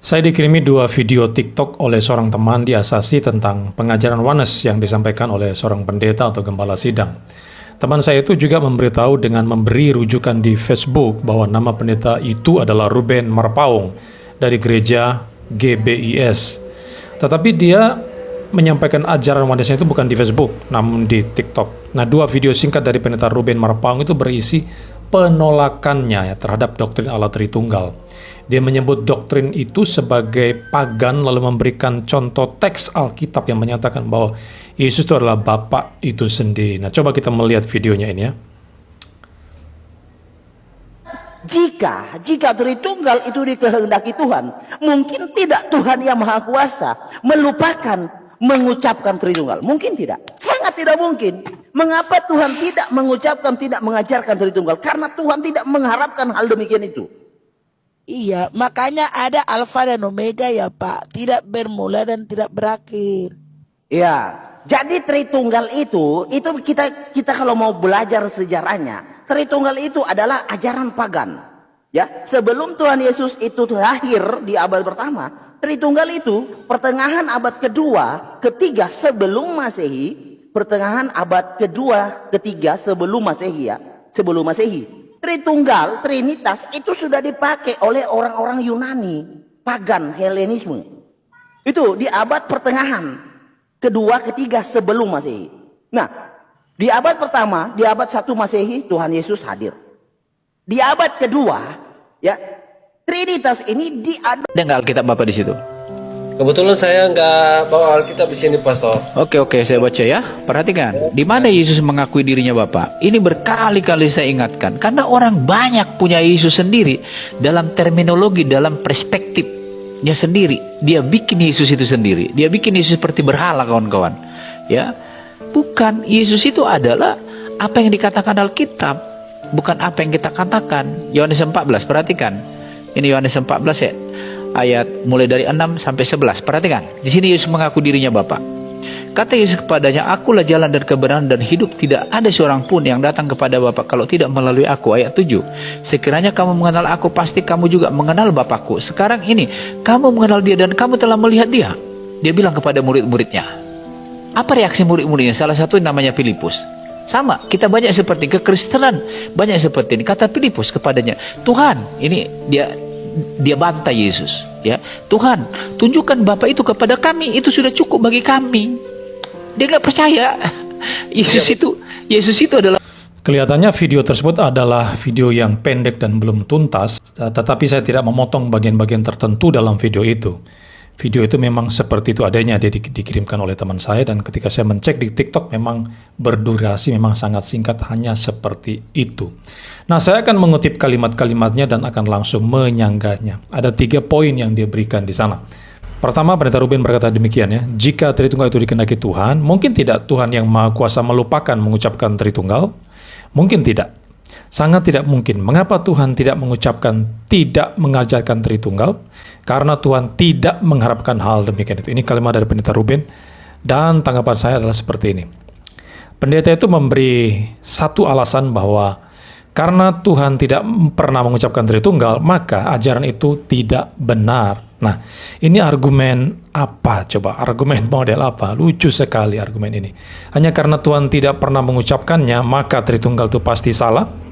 Saya dikirimi dua video TikTok oleh seorang teman di Asasi tentang pengajaran oneness yang disampaikan oleh seorang pendeta atau gembala sidang. Teman saya itu juga memberitahu dengan memberi rujukan di Facebook bahwa nama pendeta itu adalah Ruben Marpaung dari gereja GBIS. Tetapi dia menyampaikan ajaran onenessnya itu bukan di Facebook, namun di TikTok. Nah, dua video singkat dari pendeta Ruben Marpaung itu berisi penolakannya terhadap doktrin Allah Tritunggal. Dia menyebut doktrin itu sebagai pagan, lalu memberikan contoh teks Alkitab yang menyatakan bahwa Yesus itu adalah Bapa itu sendiri. Nah, coba kita melihat videonya ini ya. Jika Tritunggal itu dikehendaki Tuhan, mungkin tidak Tuhan yang Maha Kuasa melupakan mengucapkan Tritunggal. Mungkin tidak. Sangat tidak mungkin. Mengapa Tuhan tidak mengucapkan, tidak mengajarkan Tritunggal? Karena Tuhan tidak mengharapkan hal demikian itu. Iya, makanya ada Alfa dan Omega ya Pak. Tidak bermula dan tidak berakhir. Ya, jadi Tritunggal itu kita kalau mau belajar sejarahnya, Tritunggal itu adalah ajaran pagan. Ya, sebelum Tuhan Yesus itu lahir di abad pertama, Tritunggal itu pertengahan abad kedua, ketiga sebelum Masehi, pertengahan abad kedua, ketiga sebelum Masehi ya, sebelum Masehi. Tritunggal, Trinitas itu sudah dipakai oleh orang-orang Yunani, pagan, Helenisme. Itu di abad pertengahan, kedua, ketiga sebelum Masehi. Nah, di abad pertama, di abad 1 Masehi, Tuhan Yesus hadir. Di abad kedua, ya, Trinitas ini Ada nggak Alkitab Bapak di situ? Kebetulan saya nggak bawa Alkitab di sini, Pastor. Oke, saya baca ya. Perhatikan, di mana Yesus mengakui dirinya Bapa. Ini berkali-kali saya ingatkan, karena orang banyak punya Yesus sendiri dalam terminologi, dalam perspektifnya sendiri. Dia bikin Yesus itu sendiri. Dia bikin Yesus seperti berhala, kawan-kawan. Ya, bukan. Yesus itu adalah apa yang dikatakan Alkitab, bukan apa yang kita katakan. Yohanes 14, perhatikan. Ini Yohanes 14 ya. Ayat mulai dari 6 sampai 11. Perhatikan. Di sini Yesus mengaku dirinya Bapa. Kata Yesus kepadanya, "Akulah jalan dan kebenaran dan hidup. Tidak ada seorang pun yang datang kepada Bapa kalau tidak melalui Aku." Ayat 7. "Sekiranya kamu mengenal Aku, pasti kamu juga mengenal Bapakku. Sekarang ini kamu mengenal Dia dan kamu telah melihat Dia." Dia bilang kepada murid-muridnya. Apa reaksi murid-muridnya? Salah satu namanya Filipus. Sama, kita banyak seperti kekristenan, banyak seperti ini. Kata Filipus kepadanya, "Tuhan," ini dia bantah Yesus, ya. "Tuhan, tunjukkan Bapa itu kepada kami, itu sudah cukup bagi kami." Dia nggak percaya. Yesus itu adalah. Kelihatannya video tersebut adalah video yang pendek dan belum tuntas, tetapi saya tidak memotong bagian-bagian tertentu dalam video itu. Video itu memang seperti itu adanya, dia dikirimkan oleh teman saya, dan ketika saya mencek di TikTok memang berdurasi, memang sangat singkat, hanya seperti itu. Nah, saya akan mengutip kalimat-kalimatnya dan akan langsung menyanggahnya. Ada 3 poin yang dia berikan di sana. Pertama, pendeta Ruben berkata demikian ya, jika Tritunggal itu dikehendaki Tuhan, mungkin tidak Tuhan yang Maha Kuasa melupakan mengucapkan Tritunggal? Mungkin tidak. Sangat tidak mungkin. Mengapa Tuhan tidak mengucapkan, tidak mengajarkan Tritunggal? Karena Tuhan tidak mengharapkan hal demikian itu. Ini kalimat dari pendeta Ruben, dan tanggapan saya adalah seperti ini. Pendeta itu memberi satu alasan bahwa karena Tuhan tidak pernah mengucapkan Tritunggal, maka ajaran itu tidak benar. Nah, ini argumen apa? Coba, argumen model apa? Lucu sekali argumen ini. Hanya karena Tuhan tidak pernah mengucapkannya, maka Tritunggal itu pasti salah?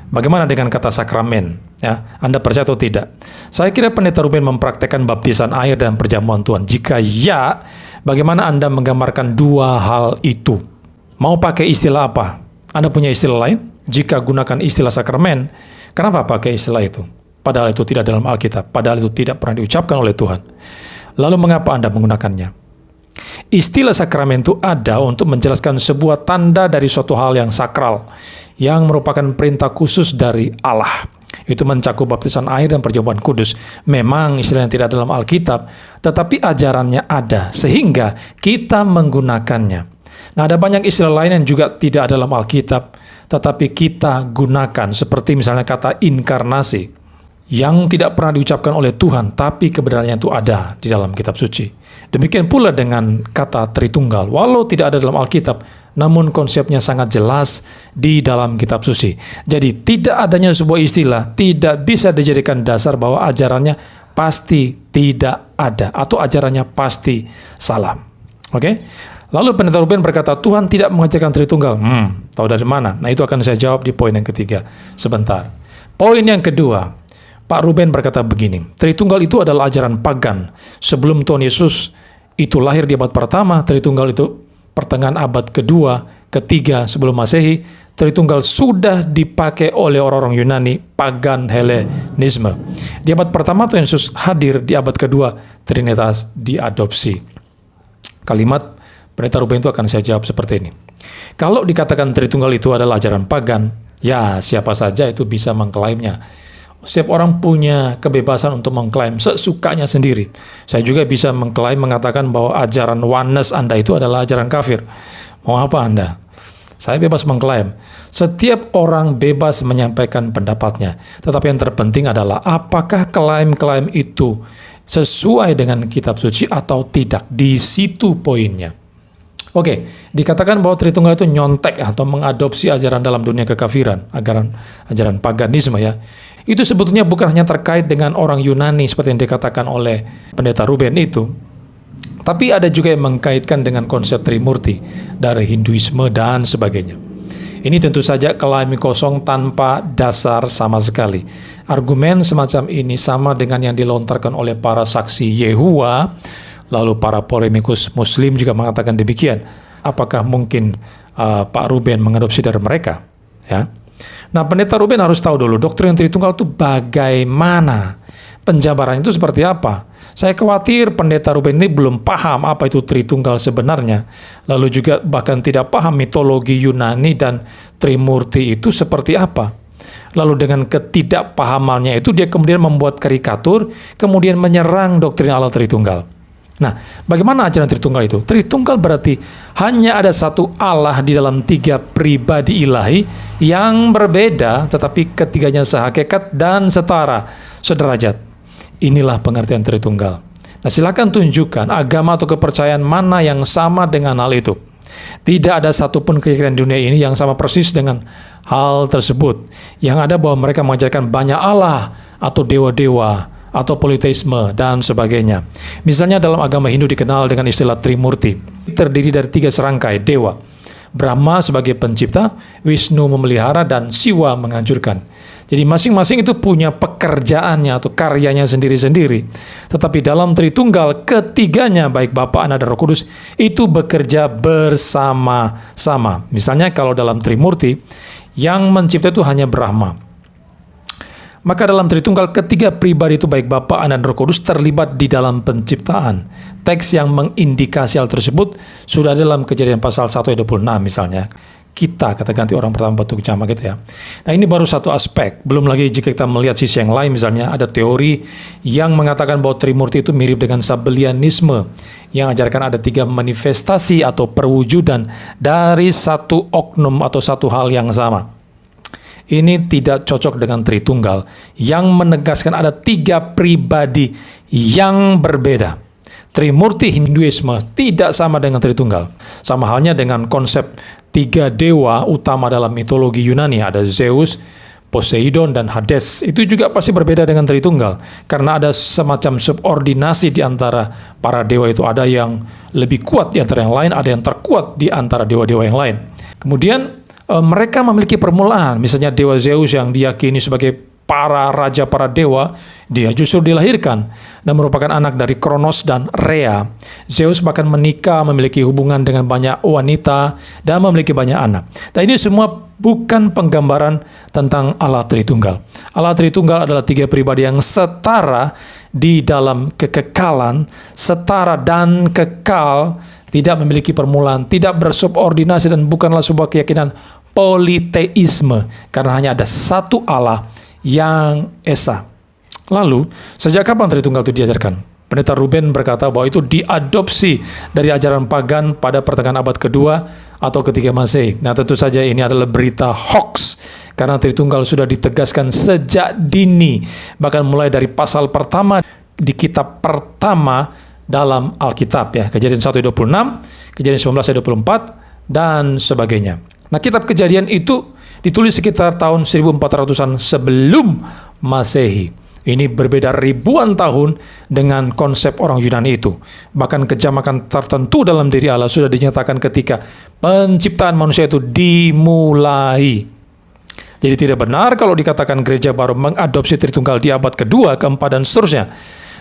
Bagaimana dengan kata sakramen? Ya, Anda percaya atau tidak? Saya kira pendeta Ruben mempraktekkan baptisan air dan perjamuan Tuhan. Jika ya, bagaimana Anda menggambarkan dua hal itu? Mau pakai istilah apa? Anda punya istilah lain? Jika gunakan istilah sakramen, kenapa pakai istilah itu? Padahal itu tidak dalam Alkitab, padahal itu tidak pernah diucapkan oleh Tuhan. Lalu mengapa Anda menggunakannya? Istilah sakramen itu ada untuk menjelaskan sebuah tanda dari suatu hal yang sakral, yang merupakan perintah khusus dari Allah. Itu mencakup baptisan air dan perjamuan kudus. Memang istilahnya tidak dalam Alkitab, tetapi ajarannya ada, sehingga kita menggunakannya. Nah, ada banyak istilah lain yang juga tidak dalam Alkitab, tetapi kita gunakan, seperti misalnya kata inkarnasi, yang tidak pernah diucapkan oleh Tuhan, tapi kebenarannya itu ada di dalam kitab suci. Demikian pula dengan kata Tritunggal, walau tidak ada dalam Alkitab, namun konsepnya sangat jelas di dalam kitab suci. Jadi tidak adanya sebuah istilah tidak bisa dijadikan dasar bahwa ajarannya pasti tidak ada atau ajarannya pasti salah. Oke? Lalu pendeta Ruben berkata, Tuhan tidak mengajarkan Tritunggal. Tahu dari mana? Nah, itu akan saya jawab di poin yang ketiga. Sebentar. Poin yang kedua, Pak Ruben berkata begini, Tritunggal itu adalah ajaran pagan. Sebelum Tuhan Yesus itu lahir di abad pertama, Tritunggal itu pertengahan abad kedua, ketiga sebelum Masehi, Tritunggal sudah dipakai oleh orang-orang Yunani, pagan Helenisme. Di abad pertama Tuhan Yesus hadir, di abad kedua Trinitas diadopsi. Kalimat pendeta Ruben itu akan saya jawab seperti ini. Kalau dikatakan Tritunggal itu adalah ajaran pagan, ya siapa saja itu bisa mengklaimnya. Setiap orang punya kebebasan untuk mengklaim sesukanya sendiri. Saya juga bisa mengklaim mengatakan bahwa ajaran oneness Anda itu adalah ajaran kafir. Mau apa Anda? Saya bebas mengklaim. Setiap orang bebas menyampaikan pendapatnya. Tetapi yang terpenting adalah apakah klaim-klaim itu sesuai dengan kitab suci atau tidak. Di situ poinnya. Oke, dikatakan bahwa Tritunggal itu nyontek atau mengadopsi ajaran dalam dunia kekafiran, ajaran paganisme ya. Itu sebetulnya bukan hanya terkait dengan orang Yunani seperti yang dikatakan oleh pendeta Ruben itu, tapi ada juga yang mengkaitkan dengan konsep Trimurti dari Hinduisme dan sebagainya. Ini tentu saja klaim kosong tanpa dasar sama sekali. Argumen semacam ini sama dengan yang dilontarkan oleh para saksi Yehova. Lalu para polemikus Muslim juga mengatakan demikian. Apakah mungkin Pak Ruben mengadopsi dari mereka? Ya. Nah, pendeta Ruben harus tahu dulu doktrin Tritunggal itu bagaimana, penjabaran itu seperti apa. Saya khawatir pendeta Ruben ini belum paham apa itu Tritunggal sebenarnya. Lalu juga bahkan tidak paham mitologi Yunani dan Trimurti itu seperti apa. Lalu dengan ketidakpahamannya itu dia kemudian membuat karikatur, kemudian menyerang doktrin Allah Tritunggal. Nah, bagaimana ajaran Tritunggal itu? Tritunggal berarti hanya ada satu Allah di dalam tiga pribadi ilahi yang berbeda, tetapi ketiganya sehakikat dan setara, sederajat. Inilah pengertian Tritunggal. Nah, silakan tunjukkan agama atau kepercayaan mana yang sama dengan hal itu. Tidak ada satupun keyakinan dunia ini yang sama persis dengan hal tersebut. Yang ada bahwa mereka mengajarkan banyak Allah atau dewa-dewa, atau politeisme, dan sebagainya. Misalnya dalam agama Hindu dikenal dengan istilah Trimurti. Terdiri dari 3 serangkai dewa. Brahma sebagai pencipta, Wisnu memelihara, dan Siwa menghancurkan. Jadi masing-masing itu punya pekerjaannya atau karyanya sendiri-sendiri. Tetapi dalam Tritunggal, ketiganya baik Bapa, Anak, dan Roh Kudus itu bekerja bersama-sama. Misalnya kalau dalam Trimurti, yang mencipta itu hanya Brahma. Maka dalam Tritunggal ketiga pribadi itu baik Bapa, Anak, dan Roh Kudus terlibat di dalam penciptaan. Teks yang mengindikasi hal tersebut sudah dalam Kejadian pasal 1 ayat 26 misalnya. Kita, kata ganti orang pertama bentuk jamak gitu ya. Nah, ini baru satu aspek. Belum lagi jika kita melihat sisi yang lain, misalnya ada teori yang mengatakan bahwa Trimurti itu mirip dengan Sabellianisme yang ajarkan ada 3 manifestasi atau perwujudan dari satu oknum atau satu hal yang sama. Ini tidak cocok dengan Tritunggal yang menegaskan ada 3 pribadi yang berbeda. Trimurti Hinduisme tidak sama dengan Tritunggal. Sama halnya dengan konsep 3 dewa utama dalam mitologi Yunani. Ada Zeus, Poseidon, dan Hades. Itu juga pasti berbeda dengan Tritunggal. Karena ada semacam subordinasi di antara para dewa itu. Ada yang lebih kuat di antara yang lain, ada yang terkuat di antara dewa-dewa yang lain. Kemudian mereka memiliki permulaan, misalnya Dewa Zeus yang diyakini sebagai para raja para dewa, dia justru dilahirkan dan merupakan anak dari Kronos dan Rhea. Zeus bahkan menikah, memiliki hubungan dengan banyak wanita, dan memiliki banyak anak. Nah, ini semua bukan penggambaran tentang Allah Tritunggal. Allah Tritunggal adalah 3 pribadi yang setara di dalam kekekalan, setara dan kekal, tidak memiliki permulaan, tidak bersubordinasi, dan bukanlah sebuah keyakinan politeisme, karena hanya ada satu Allah yang esa. Lalu, sejak kapan Tritunggal itu diajarkan? Pendeta Ruben berkata bahwa itu diadopsi dari ajaran pagan pada pertengahan abad kedua atau ketiga Masehi. Nah, tentu saja ini adalah berita hoax, karena Tritunggal sudah ditegaskan sejak dini, bahkan mulai dari pasal pertama di kitab pertama dalam Alkitab, ya, Kejadian 1 ayat 26, Kejadian 19 ayat 24, dan sebagainya. Nah, kitab Kejadian itu ditulis sekitar tahun 1400-an sebelum Masehi. Ini berbeda ribuan tahun dengan konsep orang Yunani itu. Bahkan kejamakan tertentu dalam diri Allah sudah dinyatakan ketika penciptaan manusia itu dimulai. Jadi tidak benar kalau dikatakan gereja baru mengadopsi Tritunggal di abad kedua, keempat, dan seterusnya.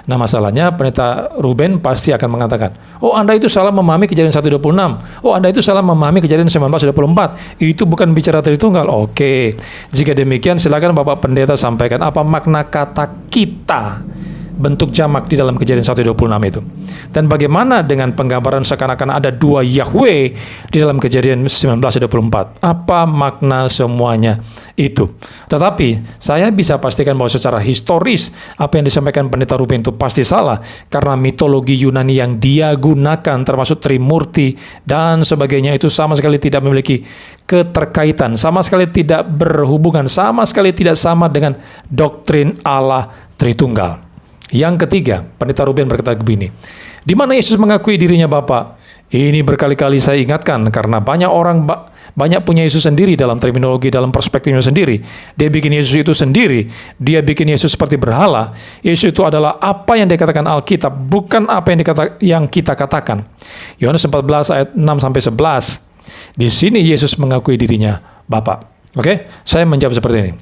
Nah, masalahnya Pendeta Ruben pasti akan mengatakan, oh Anda itu salah memahami Kejadian 1:26. Oh Anda itu salah memahami Kejadian 19:24. Itu bukan bicara Tritunggal. Oke, jika demikian silakan Bapak Pendeta sampaikan apa makna kata kita, bentuk jamak di dalam Kejadian 1:26 itu. Dan bagaimana dengan penggambaran seakan-akan ada dua Yahweh di dalam Kejadian 19:24? Apa makna semuanya itu? Tetapi saya bisa pastikan bahwa secara historis apa yang disampaikan Pendeta Ruben itu pasti salah, karena mitologi Yunani yang dia gunakan termasuk Trimurti dan sebagainya itu sama sekali tidak memiliki keterkaitan, sama sekali tidak berhubungan, sama sekali tidak sama dengan doktrin Allah Tritunggal. Yang ketiga, Pendeta Ruben berkata begini, di mana Yesus mengakui dirinya Bapa? Ini berkali-kali saya ingatkan karena banyak orang banyak punya Yesus sendiri dalam terminologi, dalam perspektifnya sendiri. Dia bikin Yesus itu sendiri, dia bikin Yesus seperti berhala. Yesus itu adalah apa yang dikatakan Alkitab, bukan apa yang kita katakan. Yohanes 14 ayat 6-11. Di sini Yesus mengakui dirinya Bapa. Oke, saya menjawab seperti ini.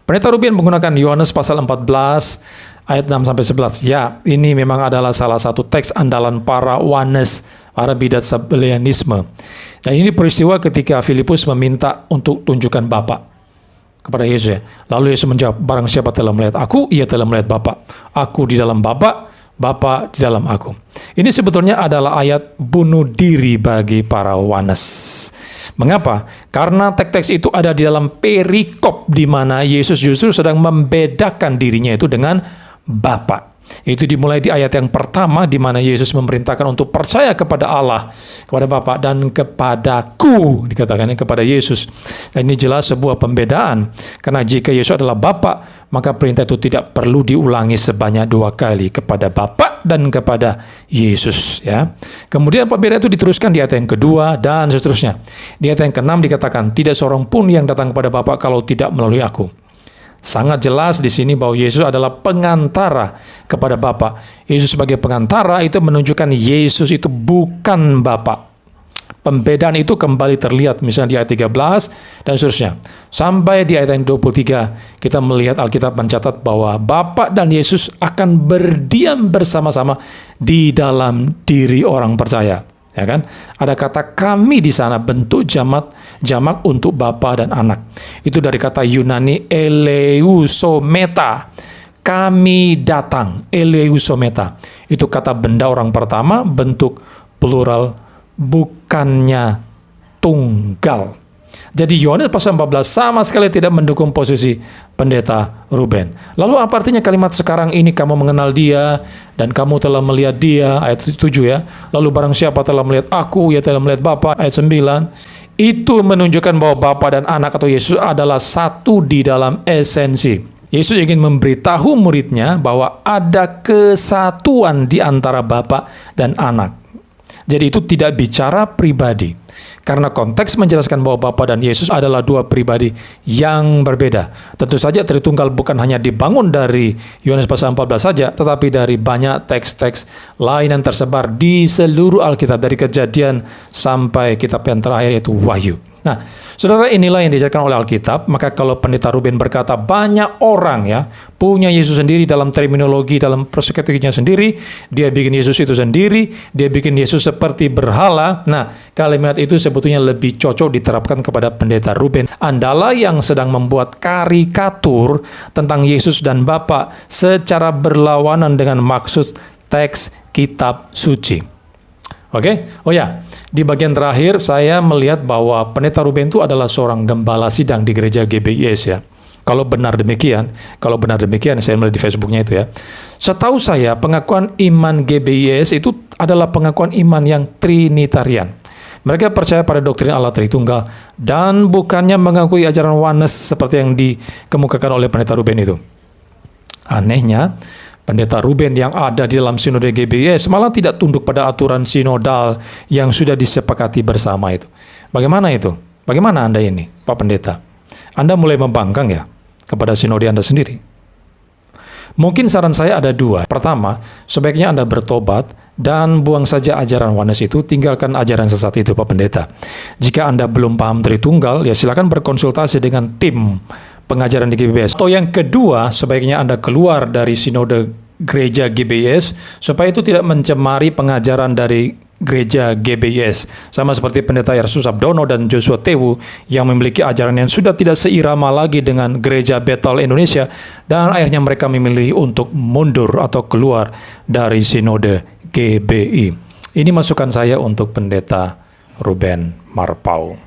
Pendeta Ruben menggunakan Yohanes pasal 14 ayat 6-11. Ya, ini memang adalah salah satu teks andalan para Wanes, para bidat Sabellianisme. Dan ini peristiwa ketika Filipus meminta untuk tunjukkan Bapa kepada Yesus. Lalu Yesus menjawab, barang siapa telah melihat aku, ia telah melihat Bapa. Aku di dalam Bapa, Bapa di dalam aku. Ini sebetulnya adalah ayat bunuh diri bagi para Wanes. Mengapa? Karena teks-teks itu ada di dalam perikop di mana Yesus justru sedang membedakan dirinya itu dengan Bapa. Itu dimulai di ayat yang pertama di mana Yesus memerintahkan untuk percaya kepada Allah, kepada Bapa, dan kepadaku, dikatakannya kepada Yesus. Dan ini jelas sebuah pembedaan, karena jika Yesus adalah Bapa, maka perintah itu tidak perlu diulangi sebanyak 2 kali kepada Bapa dan kepada Yesus. Ya. Kemudian pembedaan itu diteruskan di ayat yang kedua dan seterusnya. Di ayat yang ke-6 dikatakan, tidak seorang pun yang datang kepada Bapa kalau tidak melalui aku. Sangat jelas di sini bahwa Yesus adalah pengantara kepada Bapa. Yesus sebagai pengantara itu menunjukkan Yesus itu bukan Bapa. Pembedaan itu kembali terlihat misalnya di ayat 13 dan seterusnya. Sampai di ayat yang 23 kita melihat Alkitab mencatat bahwa Bapa dan Yesus akan berdiam bersama-sama di dalam diri orang percaya. Ya kan? Ada kata kami di sana, bentuk jamak untuk Bapa dan Anak. Itu dari kata Yunani eleusometa. Kami datang, eleusometa. Itu kata benda orang pertama, bentuk plural, bukannya tunggal. Jadi Yohanes pasal 14 sama sekali tidak mendukung posisi Pendeta Ruben. Lalu apa artinya kalimat sekarang ini kamu mengenal dia dan kamu telah melihat dia, ayat 7 ya. Lalu barang siapa telah melihat aku, ia telah melihat Bapa, ayat 9. Itu menunjukkan bahwa Bapa dan Anak atau Yesus adalah satu di dalam esensi. Yesus ingin memberitahu muridnya bahwa ada kesatuan di antara Bapa dan Anak. Jadi itu tidak bicara pribadi. Karena konteks menjelaskan bahwa Bapa dan Yesus adalah dua pribadi yang berbeda. Tentu saja Tritunggal bukan hanya dibangun dari Yohanes pasal 14 saja, tetapi dari banyak teks-teks lain yang tersebar di seluruh Alkitab, dari Kejadian sampai kitab yang terakhir yaitu Wahyu. Nah, saudara, inilah yang diajarkan oleh Alkitab. Maka kalau Pendeta Ruben berkata banyak orang ya punya Yesus sendiri dalam terminologi, dalam perspektifnya sendiri, dia bikin Yesus itu sendiri, dia bikin Yesus seperti berhala. Nah, kalimat itu sebetulnya lebih cocok diterapkan kepada Pendeta Ruben. Andalah yang sedang membuat karikatur tentang Yesus dan Bapa secara berlawanan dengan maksud teks kitab suci. Oke, oh ya, di bagian terakhir saya melihat bahwa Pendeta Ruben itu adalah seorang gembala sidang di gereja GBIS ya. Kalau benar demikian, saya melihat di Facebooknya itu ya. Setahu saya pengakuan iman GBIS itu adalah pengakuan iman yang trinitarian. Mereka percaya pada doktrin Allah Tritunggal dan bukannya mengakui ajaran Oneness seperti yang dikemukakan oleh Pendeta Ruben itu. Anehnya, Pendeta Ruben yang ada di dalam sinode GBIS malah tidak tunduk pada aturan sinodal yang sudah disepakati bersama itu. Bagaimana itu? Bagaimana Anda ini, Pak Pendeta? Anda mulai membangkang ya kepada sinode Anda sendiri? Mungkin saran saya ada dua. Pertama, sebaiknya Anda bertobat dan buang saja ajaran oneness itu, tinggalkan ajaran sesat itu, Pak Pendeta. Jika Anda belum paham Tritunggal, ya silakan berkonsultasi dengan tim pengajaran di GBS. Atau yang kedua, sebaiknya Anda keluar dari sinode gereja GBS, supaya itu tidak mencemari pengajaran dari gereja GBS. Sama seperti Pendeta Yarsus Abdono dan Joshua Tewu yang memiliki ajaran yang sudah tidak seirama lagi dengan gereja Bethel Indonesia, dan akhirnya mereka memilih untuk mundur atau keluar dari sinode GBI. Ini masukan saya untuk Pendeta Ruben Marpau.